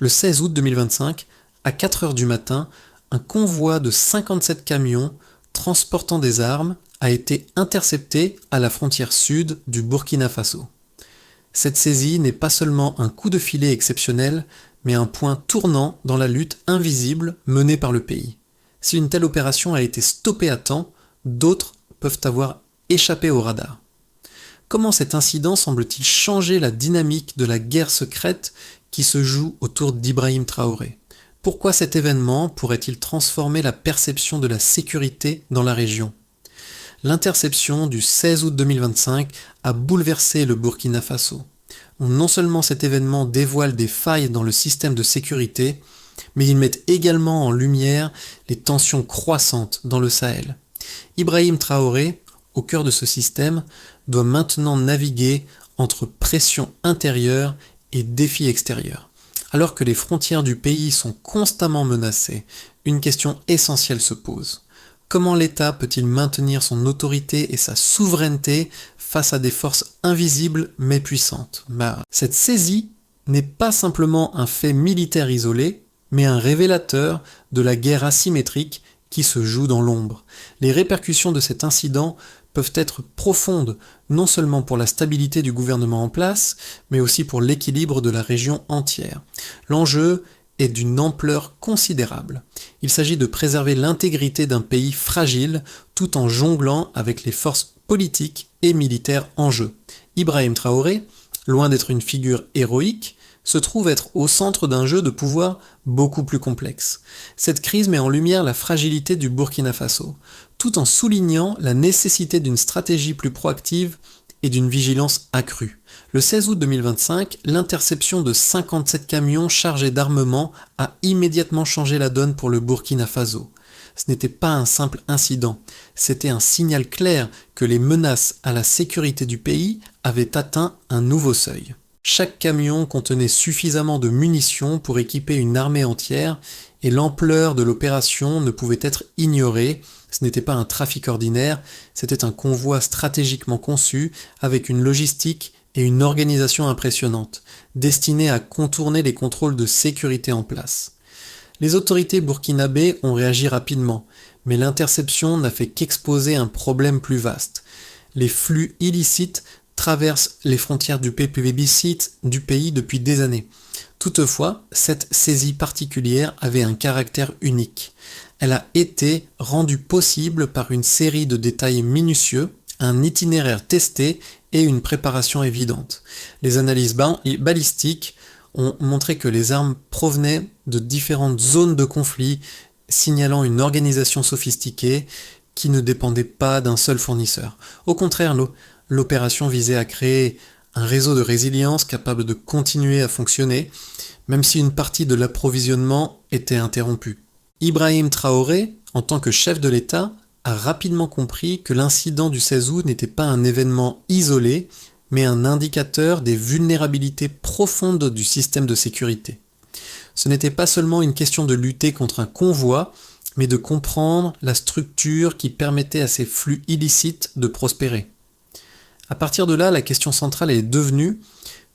Le 16 août 2025, à 4 heures du matin, un convoi de 57 camions transportant des armes a été intercepté à la frontière sud du Burkina Faso. Cette saisie n'est pas seulement un coup de filet exceptionnel, mais un point tournant dans la lutte invisible menée par le pays. Si une telle opération a été stoppée à temps, d'autres peuvent avoir échappé au radar. Comment cet incident semble-t-il changer la dynamique de la guerre secrète qui se joue autour d'Ibrahim Traoré ? Pourquoi cet événement pourrait-il transformer la perception de la sécurité dans la région ? L'interception du 16 août 2025 a bouleversé le Burkina Faso. Non seulement cet événement dévoile des failles dans le système de sécurité, mais il met également en lumière les tensions croissantes dans le Sahel. Ibrahim Traoré, au cœur de ce système, doit maintenant naviguer entre pression intérieure et défis extérieurs. Alors que les frontières du pays sont constamment menacées, une question essentielle se pose. Comment l'État peut-il maintenir son autorité et sa souveraineté face à des forces invisibles mais puissantes ? Cette saisie n'est pas simplement un fait militaire isolé, mais un révélateur de la guerre asymétrique qui se joue dans l'ombre. Les répercussions de cet incident peuvent être profondes, non seulement pour la stabilité du gouvernement en place, mais aussi pour l'équilibre de la région entière. L'enjeu est d'une ampleur considérable. Il s'agit de préserver l'intégrité d'un pays fragile tout en jonglant avec les forces politiques et militaires en jeu. Ibrahim Traoré, loin d'être une figure héroïque, se trouve être au centre d'un jeu de pouvoir beaucoup plus complexe. Cette crise met en lumière la fragilité du Burkina Faso, tout en soulignant la nécessité d'une stratégie plus proactive et d'une vigilance accrue. Le 16 août 2025, l'interception de 57 camions chargés d'armement a immédiatement changé la donne pour le Burkina Faso. Ce n'était pas un simple incident, c'était un signal clair que les menaces à la sécurité du pays avaient atteint un nouveau seuil. Chaque camion contenait suffisamment de munitions pour équiper une armée entière et l'ampleur de l'opération ne pouvait être ignorée. Ce n'était pas un trafic ordinaire, c'était un convoi stratégiquement conçu avec une logistique et une organisation impressionnante, destinée à contourner les contrôles de sécurité en place. Les autorités burkinabées ont réagi rapidement, mais l'interception n'a fait qu'exposer un problème plus vaste. Les flux illicites traverse les frontières du plébiscite du pays depuis des années. Toutefois, cette saisie particulière avait un caractère unique. Elle a été rendue possible par une série de détails minutieux, un itinéraire testé et une préparation évidente. Les analyses balistiques ont montré que les armes provenaient de différentes zones de conflit, signalant une organisation sophistiquée qui ne dépendait pas d'un seul fournisseur. Au contraire, l'opération visait à créer un réseau de résilience capable de continuer à fonctionner, même si une partie de l'approvisionnement était interrompue. Ibrahim Traoré, en tant que chef de l'État, a rapidement compris que l'incident du 16 août n'était pas un événement isolé, mais un indicateur des vulnérabilités profondes du système de sécurité. Ce n'était pas seulement une question de lutter contre un convoi, mais de comprendre la structure qui permettait à ces flux illicites de prospérer. À partir de là, la question centrale est devenue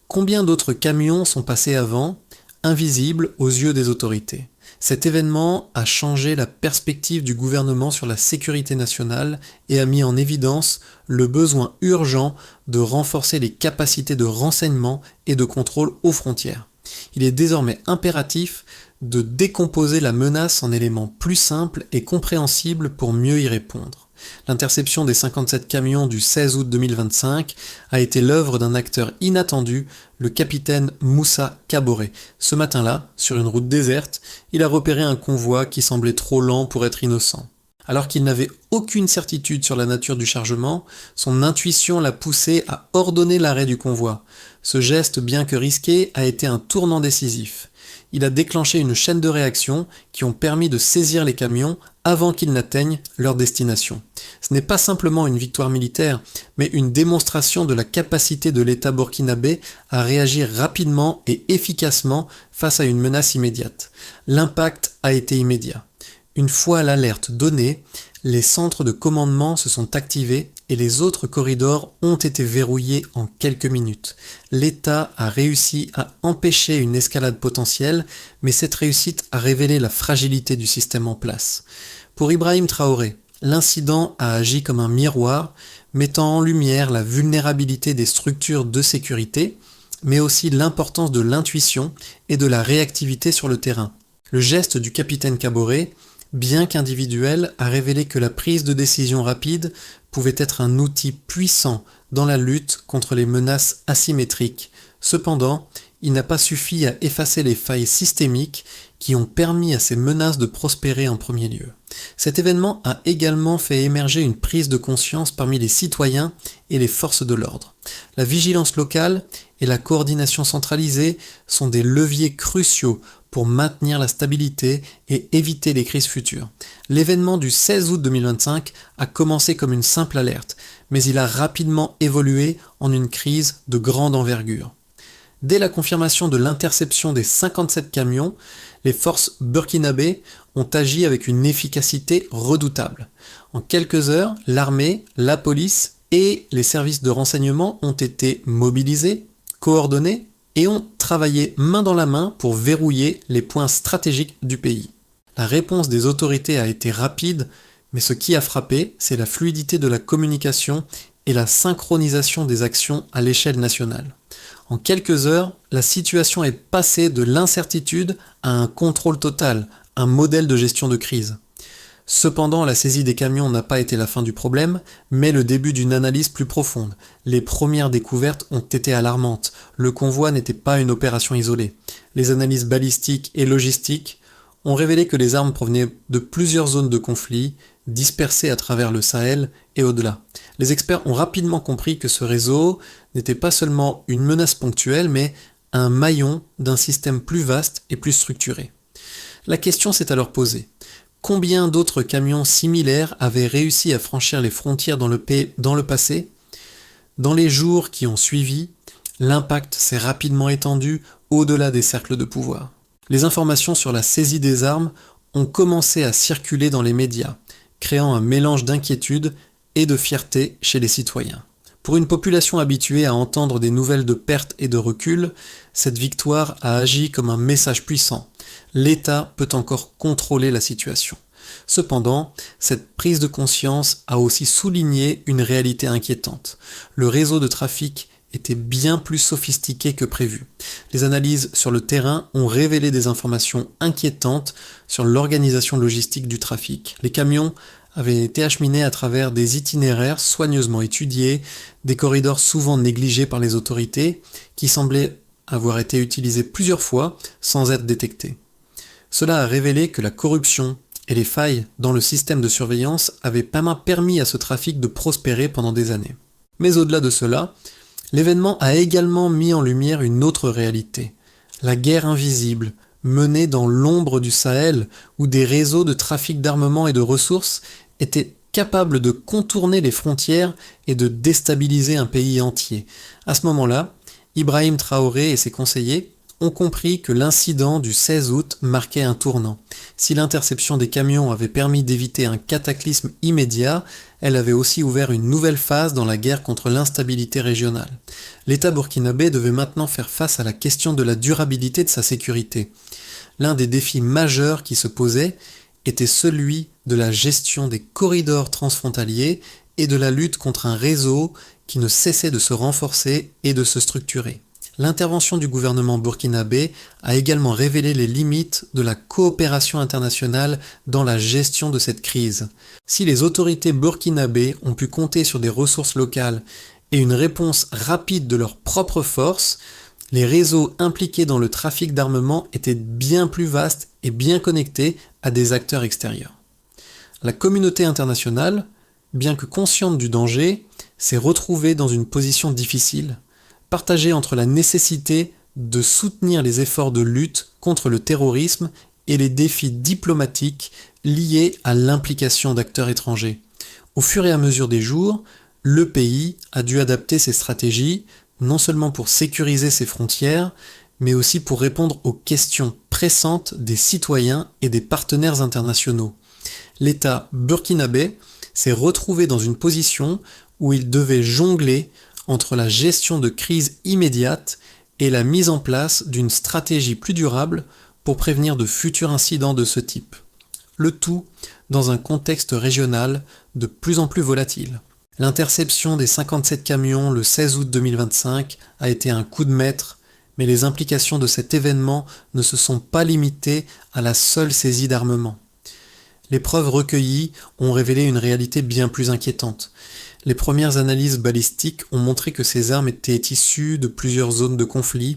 combien d'autres camions sont passés avant, invisibles aux yeux des autorités. Cet événement a changé la perspective du gouvernement sur la sécurité nationale et a mis en évidence le besoin urgent de renforcer les capacités de renseignement et de contrôle aux frontières. Il est désormais impératif de décomposer la menace en éléments plus simples et compréhensibles pour mieux y répondre. L'interception des 57 camions du 16 août 2025 a été l'œuvre d'un acteur inattendu, le capitaine Moussa Kaboré. Ce matin-là, sur une route déserte, il a repéré un convoi qui semblait trop lent pour être innocent. Alors qu'il n'avait aucune certitude sur la nature du chargement, son intuition l'a poussé à ordonner l'arrêt du convoi. Ce geste, bien que risqué, a été un tournant décisif. Il a déclenché une chaîne de réactions qui ont permis de saisir les camions avant qu'ils n'atteignent leur destination. Ce n'est pas simplement une victoire militaire, mais une démonstration de la capacité de l'État burkinabé à réagir rapidement et efficacement face à une menace immédiate. L'impact a été immédiat. Une fois l'alerte donnée, les centres de commandement se sont activés et les autres corridors ont été verrouillés en quelques minutes. L'État a réussi à empêcher une escalade potentielle, mais cette réussite a révélé la fragilité du système en place. Pour Ibrahim Traoré, l'incident a agi comme un miroir, mettant en lumière la vulnérabilité des structures de sécurité, mais aussi l'importance de l'intuition et de la réactivité sur le terrain. Le geste du capitaine Kaboré, bien qu'individuel, a révélé que la prise de décision rapide pouvait être un outil puissant dans la lutte contre les menaces asymétriques. Cependant, il n'a pas suffi à effacer les failles systémiques qui ont permis à ces menaces de prospérer en premier lieu. Cet événement a également fait émerger une prise de conscience parmi les citoyens et les forces de l'ordre. La vigilance locale et la coordination centralisée sont des leviers cruciaux pour maintenir la stabilité et éviter les crises futures. L'événement du 16 août 2025 a commencé comme une simple alerte, mais il a rapidement évolué en une crise de grande envergure. Dès la confirmation de l'interception des 57 camions, les forces burkinabées ont agi avec une efficacité redoutable. En quelques heures, l'armée, la police et les services de renseignement ont été mobilisés, coordonnés et ont travaillé main dans la main pour verrouiller les points stratégiques du pays. La réponse des autorités a été rapide, mais ce qui a frappé, c'est la fluidité de la communication et la synchronisation des actions à l'échelle nationale. En quelques heures, la situation est passée de l'incertitude à un contrôle total, un modèle de gestion de crise. Cependant, la saisie des camions n'a pas été la fin du problème, mais le début d'une analyse plus profonde. Les premières découvertes ont été alarmantes. Le convoi n'était pas une opération isolée. Les analyses balistiques et logistiques ont révélé que les armes provenaient de plusieurs zones de conflit, dispersées à travers le Sahel et au-delà. Les experts ont rapidement compris que ce réseau n'était pas seulement une menace ponctuelle, mais un maillon d'un système plus vaste et plus structuré. La question s'est alors posée. Combien d'autres camions similaires avaient réussi à franchir les frontières dans le passé ? Dans les jours qui ont suivi, l'impact s'est rapidement étendu au-delà des cercles de pouvoir. Les informations sur la saisie des armes ont commencé à circuler dans les médias, créant un mélange d'inquiétude et de fierté chez les citoyens. Pour une population habituée à entendre des nouvelles de pertes et de recul, cette victoire a agi comme un message puissant. L'État peut encore contrôler la situation. Cependant, cette prise de conscience a aussi souligné une réalité inquiétante. Le réseau de trafic était bien plus sophistiqué que prévu. Les analyses sur le terrain ont révélé des informations inquiétantes sur l'organisation logistique du trafic. Les camions avaient été acheminés à travers des itinéraires soigneusement étudiés, des corridors souvent négligés par les autorités, qui semblaient avoir été utilisés plusieurs fois sans être détectés. Cela a révélé que la corruption et les failles dans le système de surveillance avaient permis à ce trafic de prospérer pendant des années. Mais au-delà de cela, l'événement a également mis en lumière une autre réalité, la guerre invisible, menée dans l'ombre du Sahel, où des réseaux de trafic d'armement et de ressources étaient capables de contourner les frontières et de déstabiliser un pays entier. À ce moment-là, Ibrahim Traoré et ses conseillers ont compris que l'incident du 16 août marquait un tournant. Si l'interception des camions avait permis d'éviter un cataclysme immédiat, elle avait aussi ouvert une nouvelle phase dans la guerre contre l'instabilité régionale. L'État burkinabé devait maintenant faire face à la question de la durabilité de sa sécurité. L'un des défis majeurs qui se posait était celui de la gestion des corridors transfrontaliers et de la lutte contre un réseau qui ne cessait de se renforcer et de se structurer. L'intervention du gouvernement burkinabé a également révélé les limites de la coopération internationale dans la gestion de cette crise. Si les autorités burkinabées ont pu compter sur des ressources locales et une réponse rapide de leurs propres forces, les réseaux impliqués dans le trafic d'armement étaient bien plus vastes et bien connectés à des acteurs extérieurs. La communauté internationale, bien que consciente du danger, s'est retrouvée dans une position difficile, partagée entre la nécessité de soutenir les efforts de lutte contre le terrorisme et les défis diplomatiques liés à l'implication d'acteurs étrangers. Au fur et à mesure des jours, le pays a dû adapter ses stratégies, non seulement pour sécuriser ses frontières, mais aussi pour répondre aux questions pressantes des citoyens et des partenaires internationaux. L'État burkinabé s'est retrouvé dans une position où il devait jongler entre la gestion de crise immédiate et la mise en place d'une stratégie plus durable pour prévenir de futurs incidents de ce type. Le tout dans un contexte régional de plus en plus volatile. L'interception des 57 camions le 16 août 2025 a été un coup de maître, mais les implications de cet événement ne se sont pas limitées à la seule saisie d'armement. Les preuves recueillies ont révélé une réalité bien plus inquiétante. Les premières analyses balistiques ont montré que ces armes étaient issues de plusieurs zones de conflit.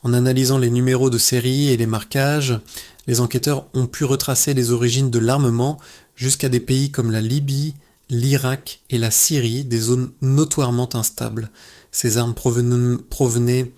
En analysant les numéros de série et les marquages, les enquêteurs ont pu retracer les origines de l'armement jusqu'à des pays comme la Libye, l'Irak et la Syrie, des zones notoirement instables. Ces armes provenaient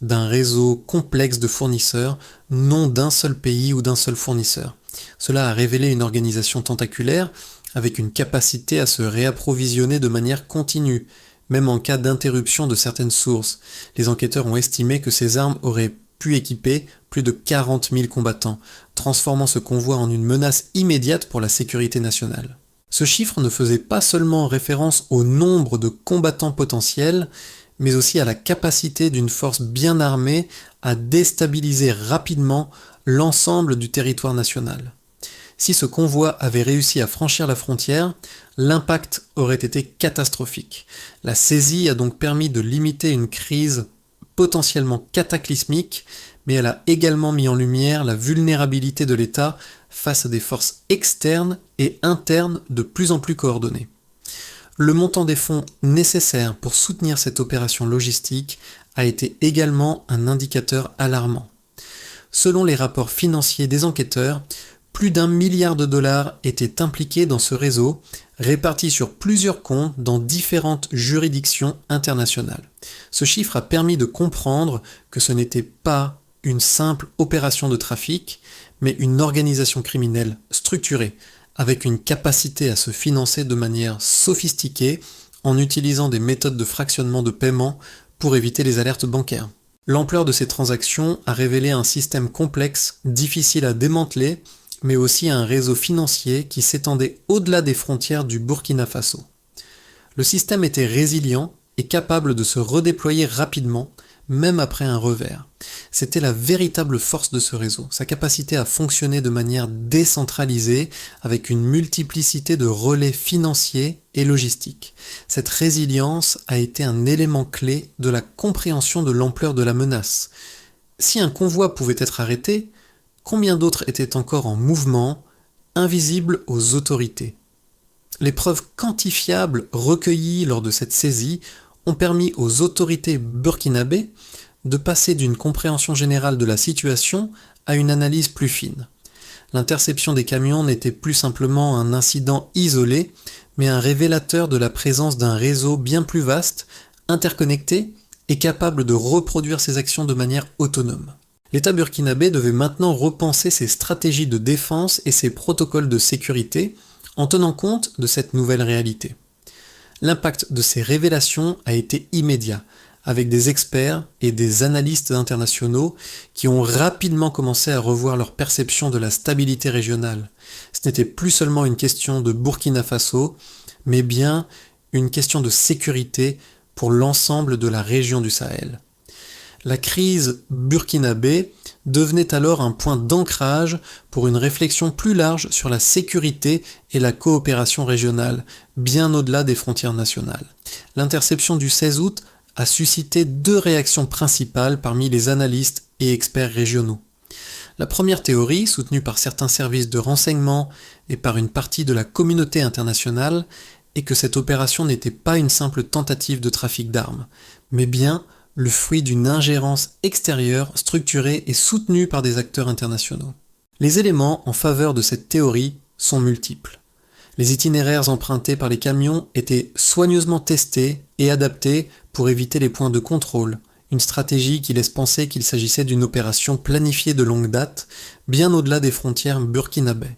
d'un réseau complexe de fournisseurs, non d'un seul pays ou d'un seul fournisseur. Cela a révélé une organisation tentaculaire avec une capacité à se réapprovisionner de manière continue, même en cas d'interruption de certaines sources. Les enquêteurs ont estimé que ces armes auraient pu équiper plus de 40 000 combattants, transformant ce convoi en une menace immédiate pour la sécurité nationale. Ce chiffre ne faisait pas seulement référence au nombre de combattants potentiels, mais aussi à la capacité d'une force bien armée à déstabiliser rapidement l'ensemble du territoire national. Si ce convoi avait réussi à franchir la frontière, l'impact aurait été catastrophique. La saisie a donc permis de limiter une crise potentiellement cataclysmique, mais elle a également mis en lumière la vulnérabilité de l'État face à des forces externes et internes de plus en plus coordonnées. Le montant des fonds nécessaires pour soutenir cette opération logistique a été également un indicateur alarmant. Selon les rapports financiers des enquêteurs, plus d'1 milliard de dollars étaient impliqués dans ce réseau, répartis sur plusieurs comptes dans différentes juridictions internationales. Ce chiffre a permis de comprendre que ce n'était pas une simple opération de trafic, mais une organisation criminelle structurée, avec une capacité à se financer de manière sophistiquée en utilisant des méthodes de fractionnement de paiement pour éviter les alertes bancaires. L'ampleur de ces transactions a révélé un système complexe, difficile à démanteler, mais aussi un réseau financier qui s'étendait au-delà des frontières du Burkina Faso. Le système était résilient et capable de se redéployer rapidement, même après un revers. C'était la véritable force de ce réseau, sa capacité à fonctionner de manière décentralisée avec une multiplicité de relais financiers et logistiques. Cette résilience a été un élément clé de la compréhension de l'ampleur de la menace. Si un convoi pouvait être arrêté, combien d'autres étaient encore en mouvement, invisibles aux autorités? Les preuves quantifiables recueillies lors de cette saisie ont permis aux autorités burkinabées de passer d'une compréhension générale de la situation à une analyse plus fine. L'interception des camions n'était plus simplement un incident isolé, mais un révélateur de la présence d'un réseau bien plus vaste, interconnecté et capable de reproduire ses actions de manière autonome. L'État burkinabé devait maintenant repenser ses stratégies de défense et ses protocoles de sécurité en tenant compte de cette nouvelle réalité. L'impact de ces révélations a été immédiat, avec des experts et des analystes internationaux qui ont rapidement commencé à revoir leur perception de la stabilité régionale. Ce n'était plus seulement une question de Burkina Faso, mais bien une question de sécurité pour l'ensemble de la région du Sahel. La crise burkinabé devenait alors un point d'ancrage pour une réflexion plus large sur la sécurité et la coopération régionale, bien au-delà des frontières nationales. L'interception du 16 août a suscité deux réactions principales parmi les analystes et experts régionaux. La première théorie, soutenue par certains services de renseignement et par une partie de la communauté internationale, est que cette opération n'était pas une simple tentative de trafic d'armes, mais bien le fruit d'une ingérence extérieure structurée et soutenue par des acteurs internationaux. Les éléments en faveur de cette théorie sont multiples. Les itinéraires empruntés par les camions étaient soigneusement testés et adaptés pour éviter les points de contrôle, une stratégie qui laisse penser qu'il s'agissait d'une opération planifiée de longue date, bien au-delà des frontières burkinabées.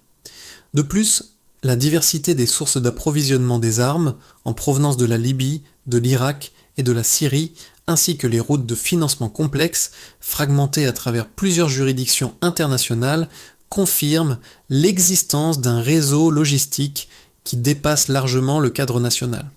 De plus, la diversité des sources d'approvisionnement des armes, en provenance de la Libye, de l'Irak et de la Syrie, ainsi que les routes de financement complexes, fragmentées à travers plusieurs juridictions internationales, confirment l'existence d'un réseau logistique qui dépasse largement le cadre national.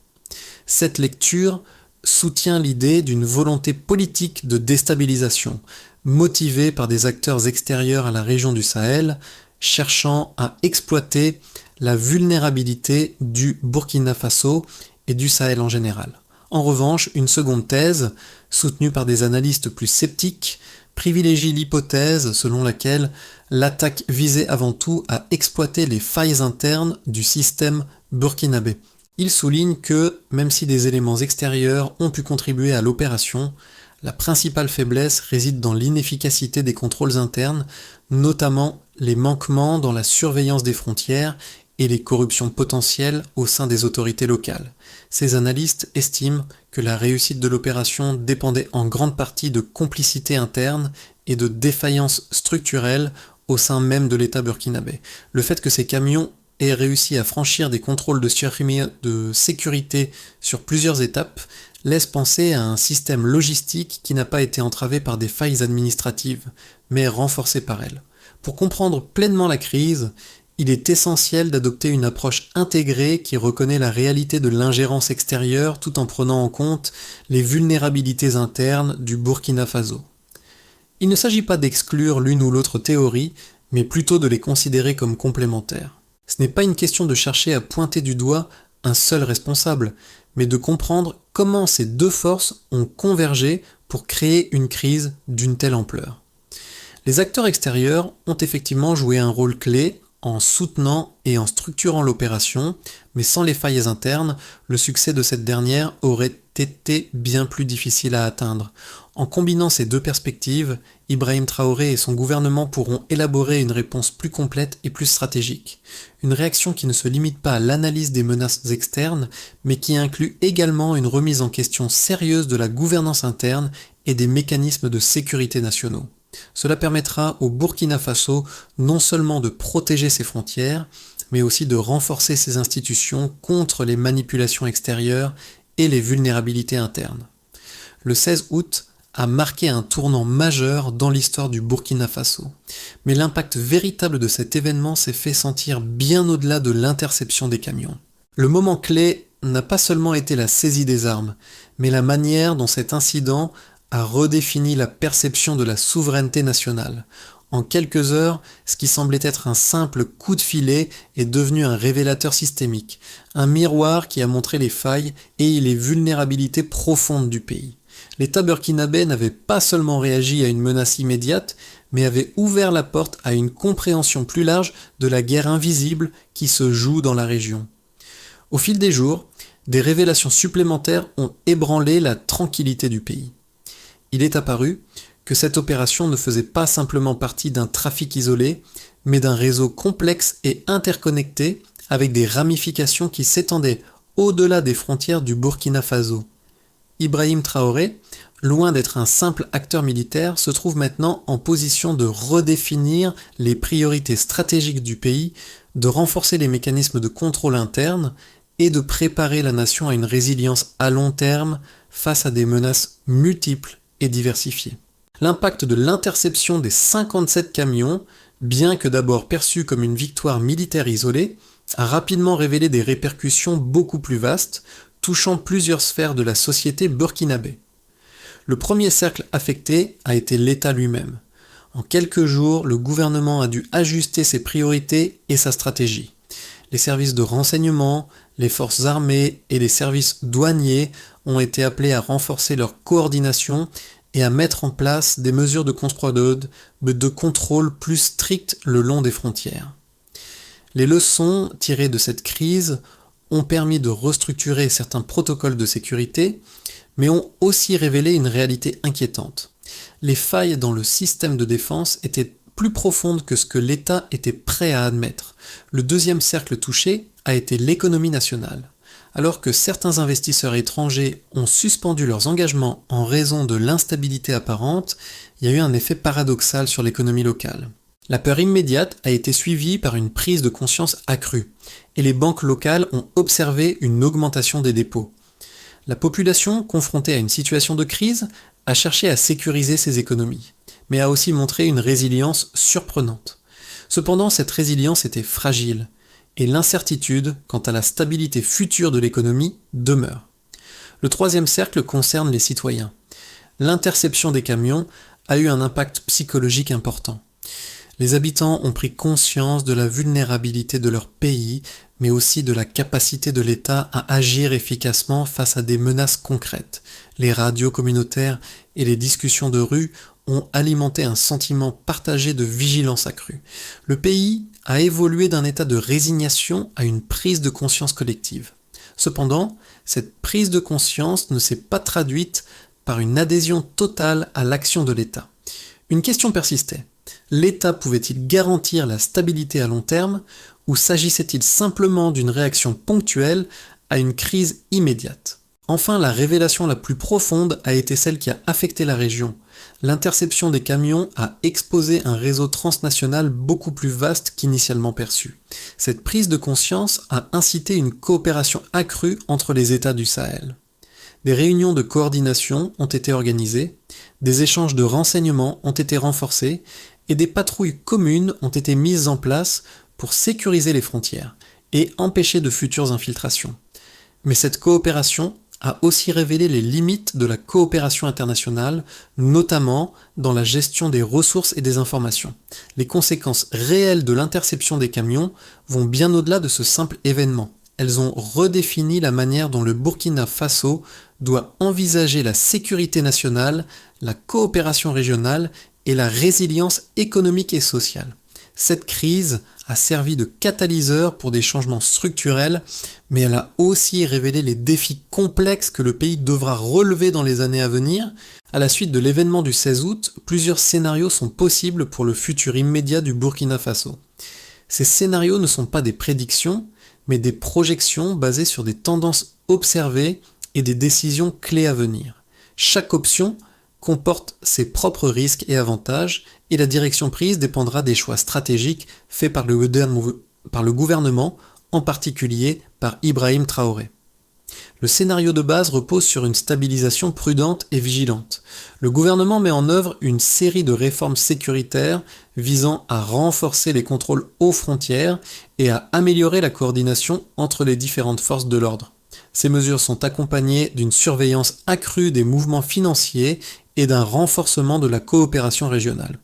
Cette lecture soutient l'idée d'une volonté politique de déstabilisation, motivée par des acteurs extérieurs à la région du Sahel, cherchant à exploiter la vulnérabilité du Burkina Faso et du Sahel en général. En revanche, une seconde thèse, soutenue par des analystes plus sceptiques, privilégie l'hypothèse selon laquelle l'attaque visait avant tout à exploiter les failles internes du système burkinabé. Il souligne que, même si des éléments extérieurs ont pu contribuer à l'opération, la principale faiblesse réside dans l'inefficacité des contrôles internes, notamment les manquements dans la surveillance des frontières et les corruptions potentielles au sein des autorités locales. Ces analystes estiment que la réussite de l'opération dépendait en grande partie de complicité interne et de défaillances structurelles au sein même de l'État burkinabé. Le fait que ces camions aient réussi à franchir des contrôles de sécurité sur plusieurs étapes laisse penser à un système logistique qui n'a pas été entravé par des failles administratives, mais renforcé par elles. Pour comprendre pleinement la crise, il est essentiel d'adopter une approche intégrée qui reconnaît la réalité de l'ingérence extérieure tout en prenant en compte les vulnérabilités internes du Burkina Faso. Il ne s'agit pas d'exclure l'une ou l'autre théorie, mais plutôt de les considérer comme complémentaires. Ce n'est pas une question de chercher à pointer du doigt un seul responsable, mais de comprendre comment ces deux forces ont convergé pour créer une crise d'une telle ampleur. Les acteurs extérieurs ont effectivement joué un rôle clé en soutenant et en structurant l'opération, mais sans les failles internes, le succès de cette dernière aurait été bien plus difficile à atteindre. En combinant ces deux perspectives, Ibrahim Traoré et son gouvernement pourront élaborer une réponse plus complète et plus stratégique. Une réaction qui ne se limite pas à l'analyse des menaces externes, mais qui inclut également une remise en question sérieuse de la gouvernance interne et des mécanismes de sécurité nationaux. Cela permettra au Burkina Faso non seulement de protéger ses frontières, mais aussi de renforcer ses institutions contre les manipulations extérieures et les vulnérabilités internes. Le 16 août a marqué un tournant majeur dans l'histoire du Burkina Faso. Mais l'impact véritable de cet événement s'est fait sentir bien au-delà de l'interception des camions. Le moment clé n'a pas seulement été la saisie des armes, mais la manière dont cet incident a redéfini la perception de la souveraineté nationale. En quelques heures, ce qui semblait être un simple coup de filet est devenu un révélateur systémique, un miroir qui a montré les failles et les vulnérabilités profondes du pays. L'État burkinabé n'avait pas seulement réagi à une menace immédiate, mais avait ouvert la porte à une compréhension plus large de la guerre invisible qui se joue dans la région. Au fil des jours, des révélations supplémentaires ont ébranlé la tranquillité du pays. Il est apparu que cette opération ne faisait pas simplement partie d'un trafic isolé, mais d'un réseau complexe et interconnecté avec des ramifications qui s'étendaient au-delà des frontières du Burkina Faso. Ibrahim Traoré, loin d'être un simple acteur militaire, se trouve maintenant en position de redéfinir les priorités stratégiques du pays, de renforcer les mécanismes de contrôle interne et de préparer la nation à une résilience à long terme face à des menaces multiples et diversifiées. L'impact de l'interception des 57 camions, bien que d'abord perçu comme une victoire militaire isolée, a rapidement révélé des répercussions beaucoup plus vastes, touchant plusieurs sphères de la société burkinabé. Le premier cercle affecté a été l'État lui-même. En quelques jours, le gouvernement a dû ajuster ses priorités et sa stratégie. Les services de renseignement, les forces armées et les services douaniers ont été appelés à renforcer leur coordination et à mettre en place des mesures de contrôle plus strictes le long des frontières. Les leçons tirées de cette crise ont permis de restructurer certains protocoles de sécurité, mais ont aussi révélé une réalité inquiétante. Les failles dans le système de défense étaient plus profondes que ce que l'État était prêt à admettre. Le deuxième cercle touché a été l'économie nationale. Alors que certains investisseurs étrangers ont suspendu leurs engagements en raison de l'instabilité apparente, il y a eu un effet paradoxal sur l'économie locale. La peur immédiate a été suivie par une prise de conscience accrue, et les banques locales ont observé une augmentation des dépôts. La population, confrontée à une situation de crise, a cherché à sécuriser ses économies, mais a aussi montré une résilience surprenante. Cependant, cette résilience était fragile, et l'incertitude quant à la stabilité future de l'économie demeure. Le troisième cercle concerne les citoyens. L'interception des camions a eu un impact psychologique important. Les habitants ont pris conscience de la vulnérabilité de leur pays, mais aussi de la capacité de l'État à agir efficacement face à des menaces concrètes. Les radios communautaires et les discussions de rue ont alimenté un sentiment partagé de vigilance accrue. Le pays a évolué d'un état de résignation à une prise de conscience collective. Cependant, cette prise de conscience ne s'est pas traduite par une adhésion totale à l'action de l'État. Une question persistait. L'État pouvait-il garantir la stabilité à long terme ou s'agissait-il simplement d'une réaction ponctuelle à une crise immédiate ? Enfin, la révélation la plus profonde a été celle qui a affecté la région. L'interception des camions a exposé un réseau transnational beaucoup plus vaste qu'initialement perçu. Cette prise de conscience a incité une coopération accrue entre les États du Sahel. Des réunions de coordination ont été organisées, des échanges de renseignements ont été renforcés et des patrouilles communes ont été mises en place pour sécuriser les frontières et empêcher de futures infiltrations. Mais cette coopération a aussi révélé les limites de la coopération internationale, notamment dans la gestion des ressources et des informations. Les conséquences réelles de l'interception des camions vont bien au-delà de ce simple événement. Elles ont redéfini la manière dont le Burkina Faso doit envisager la sécurité nationale, la coopération régionale et la résilience économique et sociale. Cette crise a servi de catalyseur pour des changements structurels, mais elle a aussi révélé les défis complexes que le pays devra relever dans les années à venir. À la suite de l'événement du 16 août, plusieurs scénarios sont possibles pour le futur immédiat du Burkina Faso. Ces scénarios ne sont pas des prédictions, mais des projections basées sur des tendances observées et des décisions clés à venir. Chaque option comporte ses propres risques et avantages, et la direction prise dépendra des choix stratégiques faits par le gouvernement, en particulier par Ibrahim Traoré. Le scénario de base repose sur une stabilisation prudente et vigilante. Le gouvernement met en œuvre une série de réformes sécuritaires visant à renforcer les contrôles aux frontières et à améliorer la coordination entre les différentes forces de l'ordre. Ces mesures sont accompagnées d'une surveillance accrue des mouvements financiers et d'un renforcement de la coopération régionale.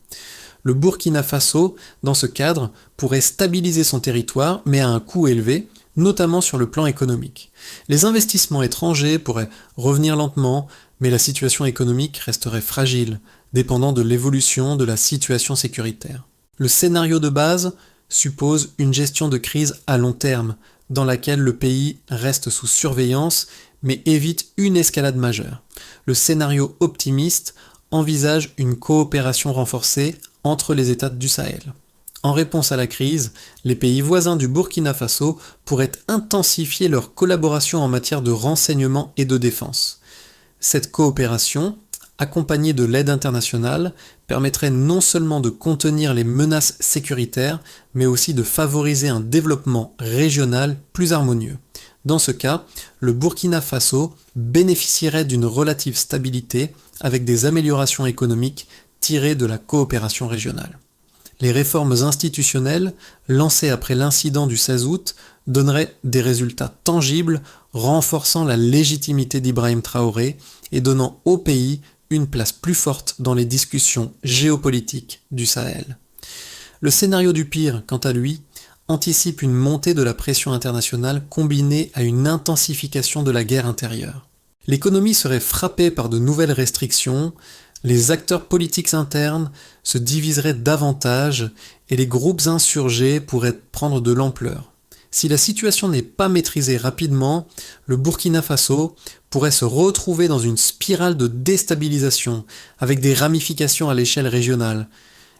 Le Burkina Faso, dans ce cadre, pourrait stabiliser son territoire, mais à un coût élevé, notamment sur le plan économique. Les investissements étrangers pourraient revenir lentement, mais la situation économique resterait fragile, dépendant de l'évolution de la situation sécuritaire. Le scénario de base suppose une gestion de crise à long terme, dans laquelle le pays reste sous surveillance, mais évite une escalade majeure. Le scénario optimiste envisage une coopération renforcée entre les États du Sahel. En réponse à la crise, les pays voisins du Burkina Faso pourraient intensifier leur collaboration en matière de renseignement et de défense. Cette coopération, accompagnée de l'aide internationale, permettrait non seulement de contenir les menaces sécuritaires, mais aussi de favoriser un développement régional plus harmonieux. Dans ce cas, le Burkina Faso bénéficierait d'une relative stabilité avec des améliorations économiques tirées de la coopération régionale. Les réformes institutionnelles, lancées après l'incident du 16 août, donneraient des résultats tangibles, renforçant la légitimité d'Ibrahim Traoré et donnant au pays une place plus forte dans les discussions géopolitiques du Sahel. Le scénario du pire, quant à lui, anticipe une montée de la pression internationale combinée à une intensification de la guerre intérieure. L'économie serait frappée par de nouvelles restrictions, les acteurs politiques internes se diviseraient davantage et les groupes insurgés pourraient prendre de l'ampleur. Si la situation n'est pas maîtrisée rapidement, le Burkina Faso pourrait se retrouver dans une spirale de déstabilisation avec des ramifications à l'échelle régionale.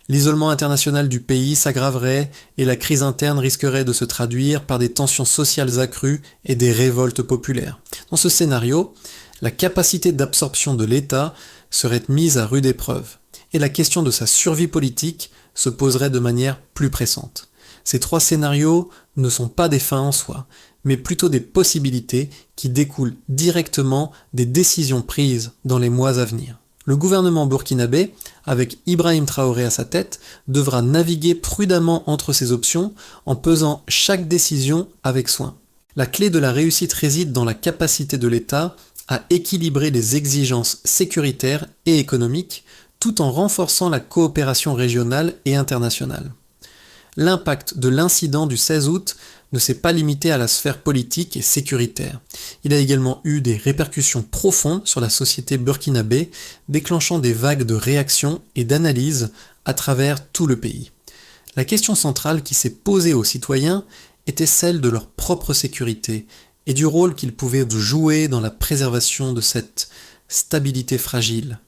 L'isolement international du pays s'aggraverait et la crise interne risquerait de se traduire par des tensions sociales accrues et des révoltes populaires. Dans ce scénario, la capacité d'absorption de l'État serait mise à rude épreuve, et la question de sa survie politique se poserait de manière plus pressante. Ces trois scénarios ne sont pas des fins en soi, mais plutôt des possibilités qui découlent directement des décisions prises dans les mois à venir. Le gouvernement burkinabé, avec Ibrahim Traoré à sa tête, devra naviguer prudemment entre ces options en pesant chaque décision avec soin. La clé de la réussite réside dans la capacité de l'État à équilibrer les exigences sécuritaires et économiques tout en renforçant la coopération régionale et internationale. L'impact de l'incident du 16 août ne s'est pas limité à la sphère politique et sécuritaire. Il a également eu des répercussions profondes sur la société burkinabé, déclenchant des vagues de réactions et d'analyses à travers tout le pays. La question centrale qui s'est posée aux citoyens était celle de leur propre sécurité et du rôle qu'ils pouvaient jouer dans la préservation de cette stabilité fragile.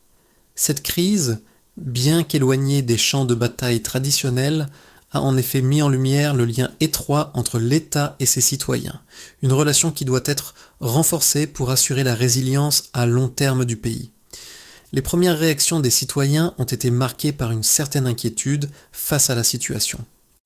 Cette crise, bien qu'éloignée des champs de bataille traditionnels, a en effet mis en lumière le lien étroit entre l'État et ses citoyens, une relation qui doit être renforcée pour assurer la résilience à long terme du pays. Les premières réactions des citoyens ont été marquées par une certaine inquiétude face à la situation.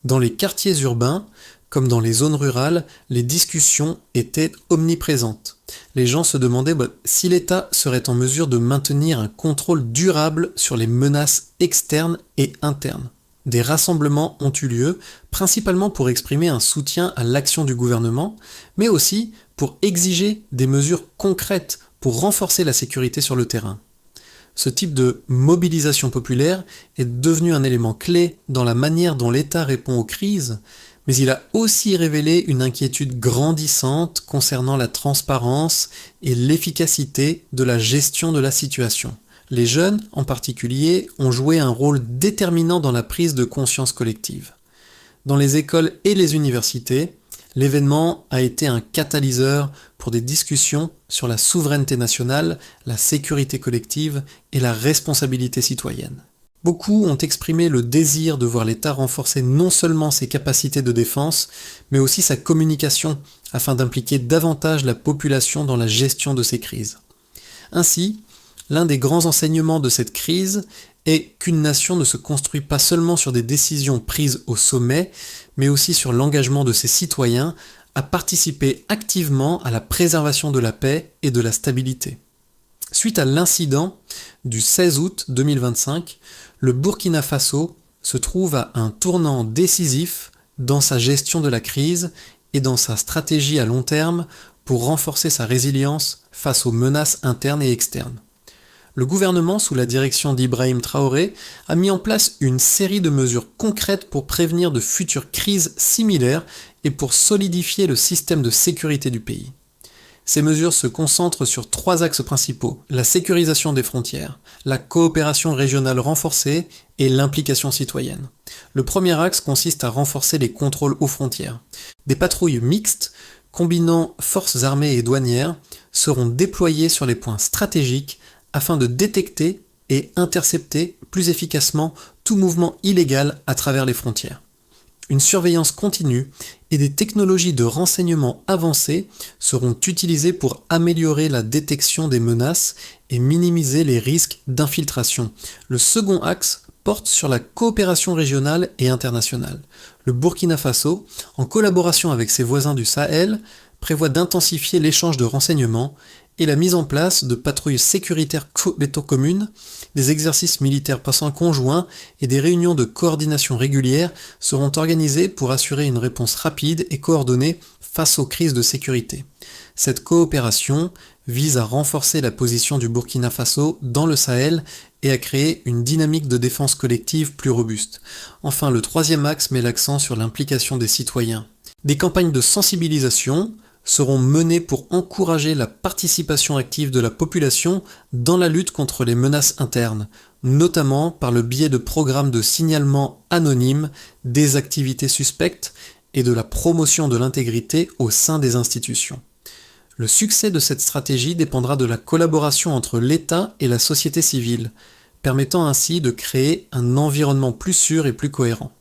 Dans les quartiers urbains, comme dans les zones rurales, les discussions étaient omniprésentes. Les gens se demandaient si l'État serait en mesure de maintenir un contrôle durable sur les menaces externes et internes. Des rassemblements ont eu lieu, principalement pour exprimer un soutien à l'action du gouvernement, mais aussi pour exiger des mesures concrètes pour renforcer la sécurité sur le terrain. Ce type de mobilisation populaire est devenu un élément clé dans la manière dont l'État répond aux crises, mais il a aussi révélé une inquiétude grandissante concernant la transparence et l'efficacité de la gestion de la situation. Les jeunes, en particulier, ont joué un rôle déterminant dans la prise de conscience collective. Dans les écoles et les universités, l'événement a été un catalyseur pour des discussions sur la souveraineté nationale, la sécurité collective et la responsabilité citoyenne. Beaucoup ont exprimé le désir de voir l'État renforcer non seulement ses capacités de défense, mais aussi sa communication, afin d'impliquer davantage la population dans la gestion de ces crises. Ainsi, l'un des grands enseignements de cette crise est qu'une nation ne se construit pas seulement sur des décisions prises au sommet, mais aussi sur l'engagement de ses citoyens à participer activement à la préservation de la paix et de la stabilité. Suite à l'incident du 16 août 2025, le Burkina Faso se trouve à un tournant décisif dans sa gestion de la crise et dans sa stratégie à long terme pour renforcer sa résilience face aux menaces internes et externes. Le gouvernement, sous la direction d'Ibrahim Traoré, a mis en place une série de mesures concrètes pour prévenir de futures crises similaires et pour solidifier le système de sécurité du pays. Ces mesures se concentrent sur 3 axes principaux: la sécurisation des frontières, la coopération régionale renforcée et l'implication citoyenne. Le premier axe consiste à renforcer les contrôles aux frontières. Des patrouilles mixtes, combinant forces armées et douanières, seront déployées sur les points stratégiques afin de détecter et intercepter plus efficacement tout mouvement illégal à travers les frontières. Une surveillance continue et des technologies de renseignement avancées seront utilisées pour améliorer la détection des menaces et minimiser les risques d'infiltration. Le second axe porte sur la coopération régionale et internationale. Le Burkina Faso, en collaboration avec ses voisins du Sahel, prévoit d'intensifier l'échange de renseignements et la mise en place de patrouilles sécuritaires communes, des exercices militaires passants conjoints et des réunions de coordination régulières seront organisées pour assurer une réponse rapide et coordonnée face aux crises de sécurité. Cette coopération vise à renforcer la position du Burkina Faso dans le Sahel et à créer une dynamique de défense collective plus robuste. Enfin, le troisième axe met l'accent sur l'implication des citoyens. Des campagnes de sensibilisation seront menées pour encourager la participation active de la population dans la lutte contre les menaces internes, notamment par le biais de programmes de signalement anonyme des activités suspectes et de la promotion de l'intégrité au sein des institutions. Le succès de cette stratégie dépendra de la collaboration entre l'État et la société civile, permettant ainsi de créer un environnement plus sûr et plus cohérent.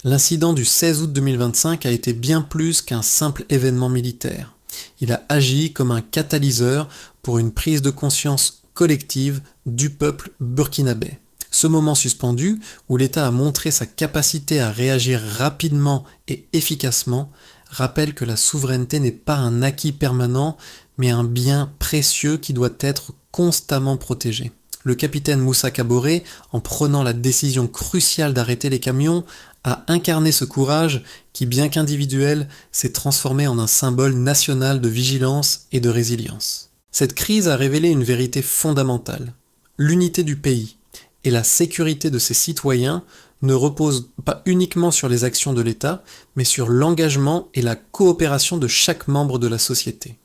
L'incident du 16 août 2025 a été bien plus qu'un simple événement militaire. Il a agi comme un catalyseur pour une prise de conscience collective du peuple burkinabé. Ce moment suspendu, où l'État a montré sa capacité à réagir rapidement et efficacement, rappelle que la souveraineté n'est pas un acquis permanent, mais un bien précieux qui doit être constamment protégé. Le capitaine Moussa Kaboré, en prenant la décision cruciale d'arrêter les camions, a incarné ce courage qui, bien qu'individuel, s'est transformé en un symbole national de vigilance et de résilience. Cette crise a révélé une vérité fondamentale. L'unité du pays et la sécurité de ses citoyens ne reposent pas uniquement sur les actions de l'État, mais sur l'engagement et la coopération de chaque membre de la société.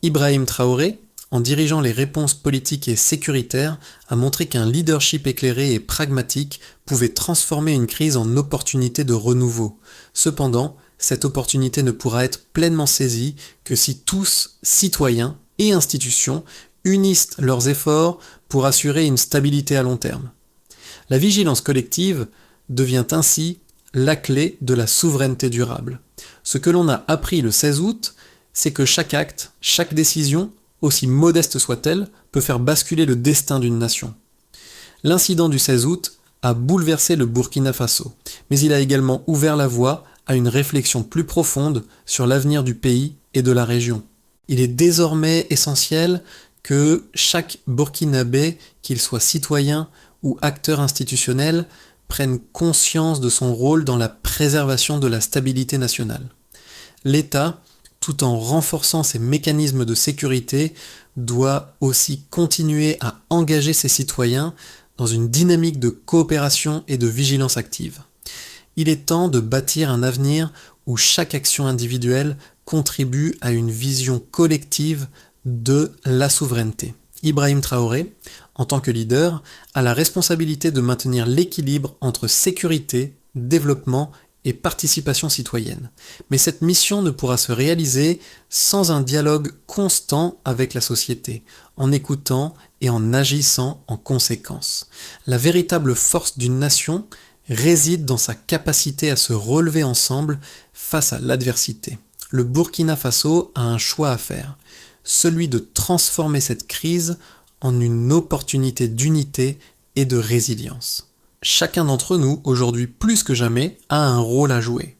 Ibrahim Traoré, en dirigeant les réponses politiques et sécuritaires, a montré qu'un leadership éclairé et pragmatique pouvait transformer une crise en opportunité de renouveau. Cependant, cette opportunité ne pourra être pleinement saisie que si tous, citoyens et institutions, unissent leurs efforts pour assurer une stabilité à long terme. La vigilance collective devient ainsi la clé de la souveraineté durable. Ce que l'on a appris le 16 août, c'est que chaque acte, chaque décision, aussi modeste soit-elle, peut faire basculer le destin d'une nation. L'incident du 16 août a bouleversé le Burkina Faso, mais il a également ouvert la voie à une réflexion plus profonde sur l'avenir du pays et de la région. Il est désormais essentiel que chaque Burkinabé, qu'il soit citoyen ou acteur institutionnel, prenne conscience de son rôle dans la préservation de la stabilité nationale. L'État, tout en renforçant ses mécanismes de sécurité, doit aussi continuer à engager ses citoyens dans une dynamique de coopération et de vigilance active. Il est temps de bâtir un avenir où chaque action individuelle contribue à une vision collective de la souveraineté. Ibrahim Traoré, en tant que leader, a la responsabilité de maintenir l'équilibre entre sécurité, développement et participation citoyenne. Mais cette mission ne pourra se réaliser sans un dialogue constant avec la société, en écoutant et en agissant en conséquence. La véritable force d'une nation réside dans sa capacité à se relever ensemble face à l'adversité. Le Burkina Faso a un choix à faire, celui de transformer cette crise en une opportunité d'unité et de résilience. Chacun d'entre nous, aujourd'hui plus que jamais, a un rôle à jouer.